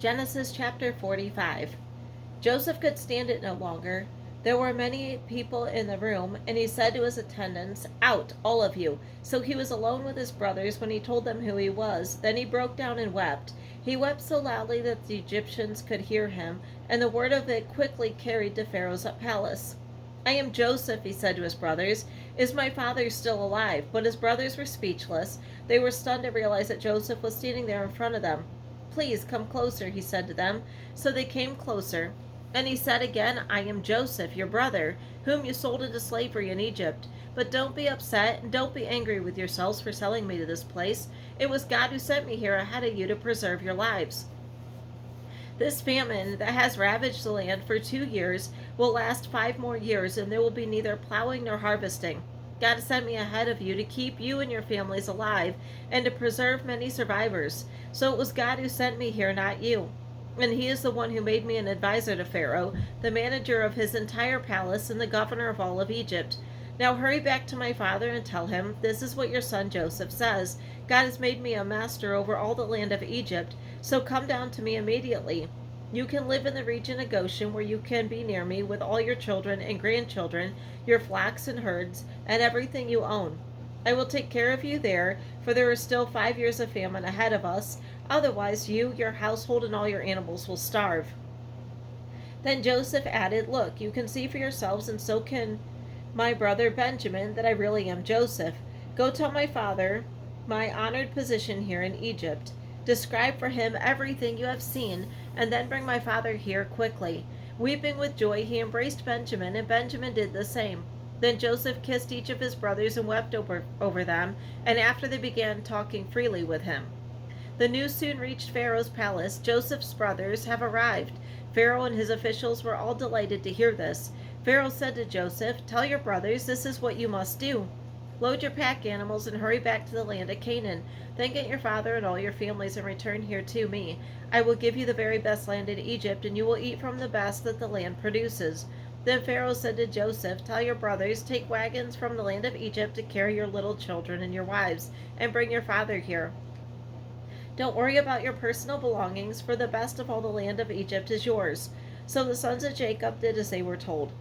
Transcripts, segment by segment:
Genesis chapter 45. Joseph could stand it no longer. There were many people in the room, and he said to his attendants, "Out, all of you." So he was alone with his brothers when he told them who he was. Then he broke down and wept. He wept so loudly that the Egyptians could hear him, and the word of it quickly carried to Pharaoh's palace. "I am Joseph," he said to his brothers. "Is my father still alive?" But his brothers were speechless. They were stunned to realize that Joseph was standing there in front of them. "Please come closer," he said to them. So they came closer. And he said again, "I am Joseph, your brother, whom you sold into slavery in Egypt. But don't be upset and don't be angry with yourselves for selling me to this place. It was God who sent me here ahead of you to preserve your lives. This famine that has ravaged the land for 2 years will last 5 more years, and there will be neither plowing nor harvesting. God sent me ahead of you to keep you and your families alive and to preserve many survivors. So it was God who sent me here, not you. And he is the one who made me an advisor to Pharaoh, the manager of his entire palace, and the governor of all of Egypt. Now hurry back to my father and tell him, this is what your son Joseph says. God has made me a master over all the land of Egypt, so come down to me immediately. You can live in the region of Goshen, where you can be near me with all your children and grandchildren, your flocks and herds, and everything you own. I will take care of you there, for there are still 5 years of famine ahead of us. Otherwise, you, your household, and all your animals will starve." Then Joseph added, "Look, you can see for yourselves, and so can my brother Benjamin, that I really am Joseph. Go tell my father my honored position here in Egypt. Describe for him everything you have seen, and then bring my father here quickly." Weeping with joy, he embraced Benjamin, and Benjamin did the same. Then Joseph kissed each of his brothers and wept over them, and after they began talking freely with him. The news soon reached Pharaoh's palace. "Joseph's brothers have arrived." Pharaoh and his officials were all delighted to hear this. Pharaoh said to Joseph, "Tell your brothers this is what you must do. Load your pack animals and hurry back to the land of Canaan. Then get your father and all your families and return here to me. I will give you the very best land in Egypt, and you will eat from the best that the land produces." Then Pharaoh said to Joseph, "Tell your brothers, take wagons from the land of Egypt to carry your little children and your wives, and bring your father here. Don't worry about your personal belongings, for the best of all the land of Egypt is yours." So the sons of Jacob did as they were told.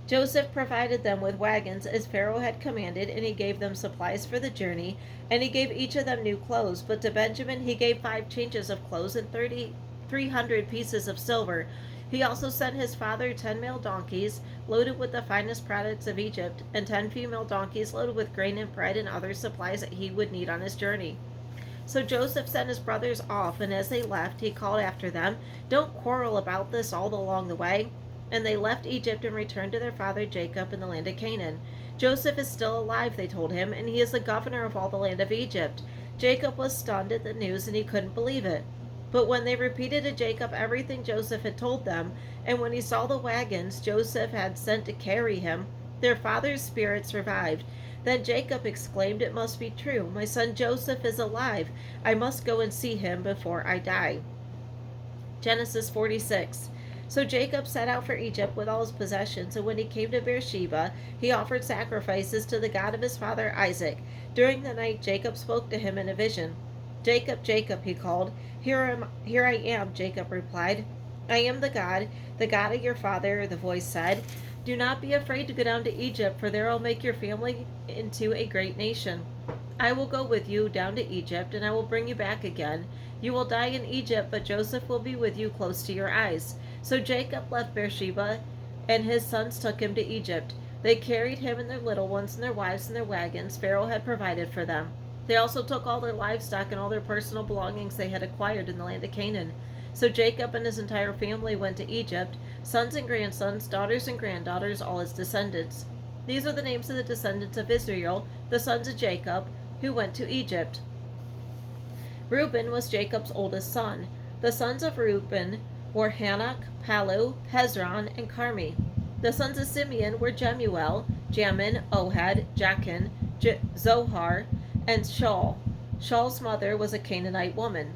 Joseph provided them with wagons as Pharaoh had commanded, and he gave them supplies for the journey, and he gave each of them new clothes. But to Benjamin he gave 5 changes of clothes and 300 pieces of silver. He also sent his father 10 male donkeys loaded with the finest products of Egypt, and 10 female donkeys loaded with grain and bread and other supplies that he would need on his journey. So Joseph sent his brothers off, and as they left, he called after them, "Don't quarrel about this all along the way." And they left Egypt and returned to their father Jacob in the land of Canaan. "Joseph is still alive," they told him, "and he is the governor of all the land of Egypt." Jacob was stunned at the news, and he couldn't believe it. But when they repeated to Jacob everything Joseph had told them, and when he saw the wagons Joseph had sent to carry him, their father's spirits revived. Then Jacob exclaimed, "It must be true. My son Joseph is alive. I must go and see him before I die." Genesis 46. So Jacob set out for Egypt with all his possessions, and when he came to Beersheba, he offered sacrifices to the God of his father Isaac. During the night Jacob spoke to him in a vision. "Jacob, Jacob," he called. Here I am," Jacob replied. "I am the God of your father," the voice said. "Do not be afraid to go down to Egypt, for there I will make your family into a great nation. I will go with you down to Egypt, and I will bring you back again. You will die in Egypt, but Joseph will be with you close to your eyes." So Jacob left Beersheba, and his sons took him to Egypt. They carried him and their little ones and their wives and their wagons Pharaoh had provided for them. They also took all their livestock and all their personal belongings they had acquired in the land of Canaan. So Jacob and his entire family went to Egypt, sons and grandsons, daughters and granddaughters, all his descendants. These are the names of the descendants of Israel, the sons of Jacob, who went to Egypt. Reuben was Jacob's oldest son. The sons of Reuben were Hanok, Palu, Hezron, and Carmi. The sons of Simeon were Jemuel, Jamin, Ohad, Jachin, Zohar, and Shaul. Shaul's mother was a Canaanite woman.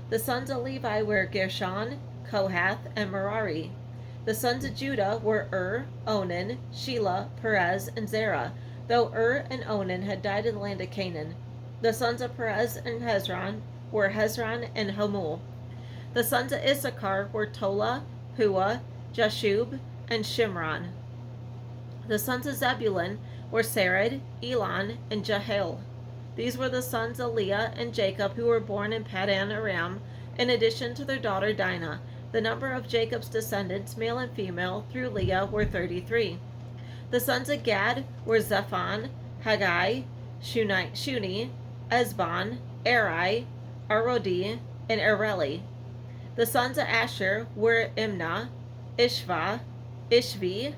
The sons of Levi were Gershon, Kohath, and Merari. The sons of Judah were Onan, Shelah, Perez, and Zerah, though and Onan had died in the land of Canaan. The sons of Perez and Hezron were Hezron and Hamul. The sons of Issachar were Tola, Pua, Jashub, and Shimron. The sons of Zebulun were Sered, Elon, and Jehiel. These were the sons of Leah and Jacob who were born in Paddan Aram, in addition to their daughter Dinah. The number of Jacob's descendants, male and female, through Leah were 33. The sons of Gad were Zephon, Haggai, Shuni, Ezbon, Eri, Arodi, and Areli. The sons of Asher were Imnah, Ishvi,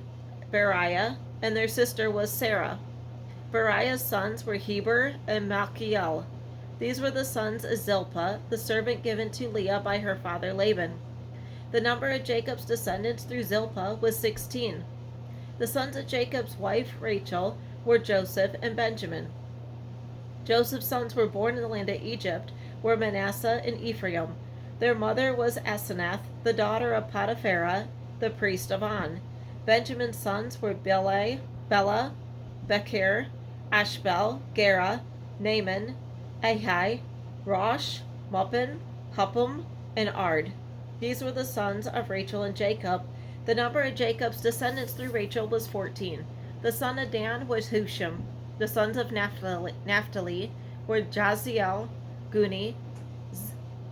Beriah, and their sister was Sarah. Beriah's sons were Heber and Malchiel. These were the sons of Zilpah, the servant given to Leah by her father Laban. The number of Jacob's descendants through Zilpah was 16. The sons of Jacob's wife Rachel were Joseph and Benjamin. Joseph's sons were born in the land of Egypt, were Manasseh and Ephraim. Their mother was Asenath, the daughter of Potipharah, the priest of On. Benjamin's sons were Bela, Becher, Ashbel, Gera, Naaman, Ahi, Rosh, Muppin, Huppim, and Ard. These were the sons of Rachel and Jacob. The number of Jacob's descendants through Rachel was 14. The son of Dan was Hushim. The sons of Naphtali were Jaziel, Guni,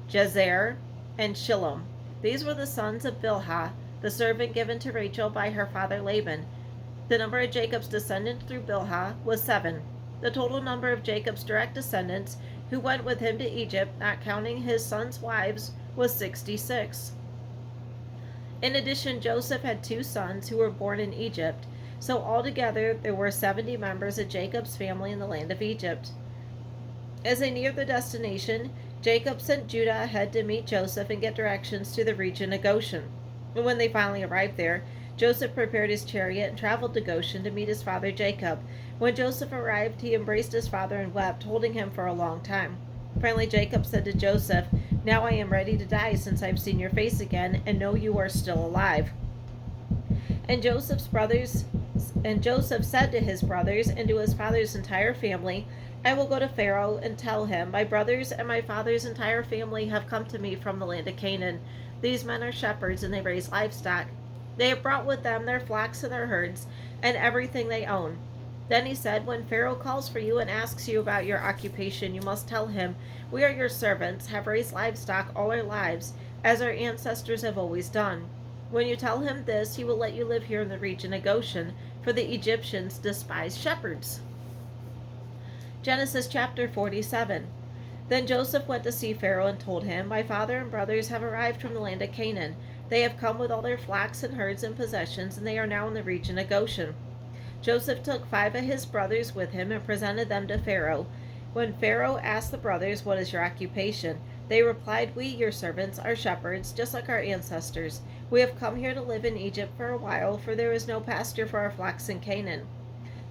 Jezer, and Shillem. These were the sons of Bilhah, the servant given to Rachel by her father Laban. The number of Jacob's descendants through Bilhah was 7. The total number of Jacob's direct descendants who went with him to Egypt, not counting his sons' wives, was 66. In addition, Joseph had 2 sons who were born in Egypt, so altogether there were 70 members of Jacob's family in the land of Egypt. As they neared their destination, Jacob sent Judah ahead to meet Joseph and get directions to the region of Goshen. And when they finally arrived there, Joseph prepared his chariot and traveled to Goshen to meet his father Jacob. When Joseph arrived, he embraced his father and wept, holding him for a long time. Finally, Jacob said to Joseph, "Now I am ready to die, since I have seen your face again and know you are still alive." And Joseph said to his brothers and to his father's entire family, "I will go to Pharaoh and tell him, my brothers and my father's entire family have come to me from the land of Canaan. These men are shepherds, and they raise livestock. They have brought with them their flocks and their herds, and everything they own." Then he said, "When Pharaoh calls for you and asks you about your occupation, you must tell him, 'We are your servants, have raised livestock all our lives, as our ancestors have always done.' When you tell him this, he will let you live here in the region of Goshen, for the Egyptians despise shepherds." Genesis chapter 47. Then Joseph went to see Pharaoh and told him, "My father and brothers have arrived from the land of Canaan. They have come with all their flocks and herds and possessions, and they are now in the region of Goshen." Joseph took 5 of his brothers with him and presented them to Pharaoh. When Pharaoh asked the brothers, "What is your occupation?" they replied, "We, your servants, are shepherds, just like our ancestors. We have come here to live in Egypt for a while, for there is no pasture for our flocks in Canaan.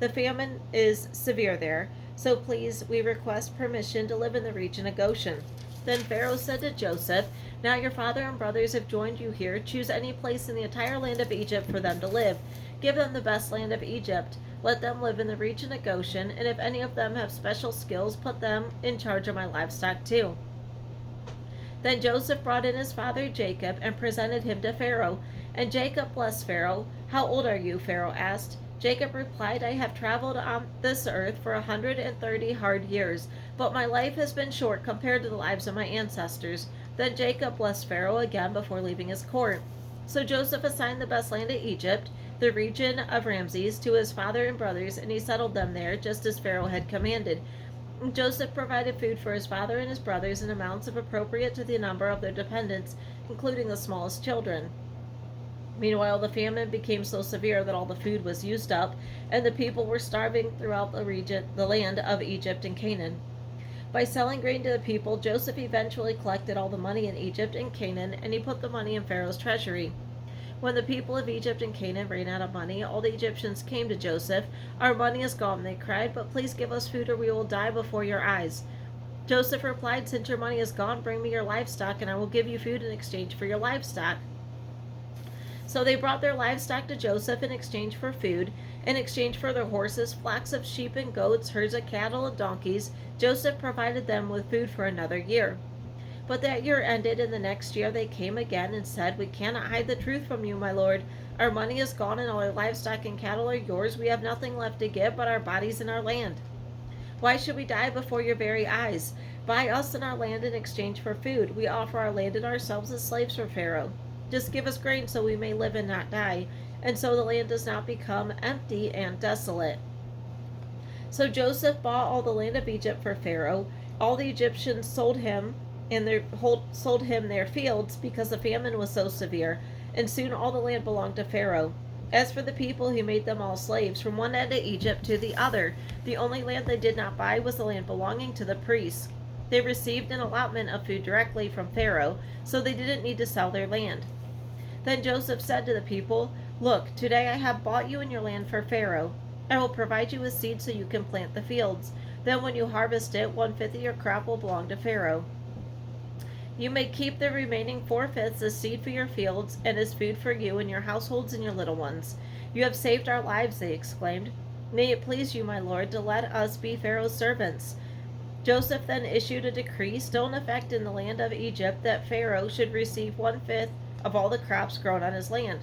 The famine is severe there, so please, we request permission to live in the region of Goshen." Then Pharaoh said to Joseph, "Now your father and brothers have joined you here. Choose any place in the entire land of Egypt for them to live. Give them the best land of Egypt. Let them live in the region of Goshen, and if any of them have special skills, put them in charge of my livestock too." Then Joseph brought in his father Jacob and presented him to Pharaoh. And Jacob blessed Pharaoh. "How old are you?" Pharaoh asked. Jacob replied, "I have traveled on this earth for 130 hard years, but my life has been short compared to the lives of my ancestors." Then Jacob blessed Pharaoh again before leaving his court. So Joseph assigned the best land of Egypt, the region of Ramses, to his father and brothers, and he settled them there, just as Pharaoh had commanded. And Joseph provided food for his father and his brothers in amounts appropriate to the number of their dependents, including the smallest children. Meanwhile, the famine became so severe that all the food was used up, and the people were starving throughout the land of Egypt and Canaan. By selling grain to the people, Joseph eventually collected all the money in Egypt and Canaan, and he put the money in Pharaoh's treasury. When the people of Egypt and Canaan ran out of money, all the Egyptians came to Joseph. "Our money is gone," they cried, "but please give us food or we will die before your eyes." Joseph replied, "Since your money is gone, bring me your livestock, and I will give you food in exchange for your livestock." So they brought their livestock to Joseph in exchange for food. In exchange for their horses, flocks of sheep and goats, herds of cattle and donkeys, Joseph provided them with food for another year. But that year ended, and the next year they came again and said, "We cannot hide the truth from you, my lord. Our money is gone, and all our livestock and cattle are yours. We have nothing left to give but our bodies and our land. Why should we die before your very eyes? Buy us and our land in exchange for food. We offer our land and ourselves as slaves for Pharaoh. Just give us grain so we may live and not die, and so the land does not become empty and desolate." So Joseph bought all the land of Egypt for Pharaoh. All the Egyptians sold him their fields because the famine was so severe, and soon all the land belonged to Pharaoh. As for the people, he made them all slaves from one end of Egypt to the other. The only land they did not buy was the land belonging to the priests. They received an allotment of food directly from Pharaoh, so they didn't need to sell their land. Then Joseph said to the people, "Look, today I have bought you and your land for Pharaoh. I will provide you with seed so you can plant the fields. Then when you harvest it, 1/5 of your crop will belong to Pharaoh. You may keep the remaining 4/5 as seed for your fields and as food for you and your households and your little ones." "You have saved our lives," they exclaimed. "May it please you, my lord, to let us be Pharaoh's servants." Joseph then issued a decree, still in effect in the land of Egypt, that Pharaoh should receive 1/5 of all the crops grown on his land.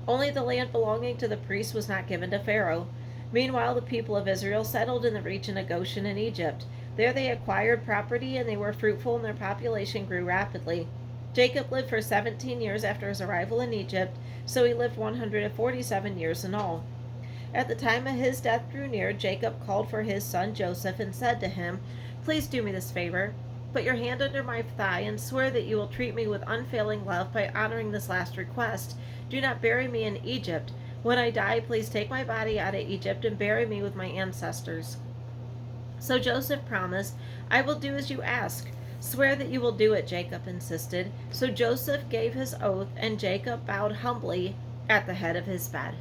Only the land belonging to the priests was not given to Pharaoh. Meanwhile, the people of Israel settled in the region of Goshen in Egypt. There they acquired property, and they were fruitful, and their population grew rapidly. Jacob lived for 17 years after his arrival in Egypt, so he lived 147 years in all. At the time of his death drew near, Jacob called for his son Joseph and said to him, "Please do me this favor. Put your hand under my thigh and swear that you will treat me with unfailing love by honoring this last request. Do not bury me in Egypt. When I die, please take my body out of Egypt and bury me with my ancestors." So Joseph promised, "I will do as you ask." "Swear that you will do it," Jacob insisted. So Joseph gave his oath, and Jacob bowed humbly at the head of his bed.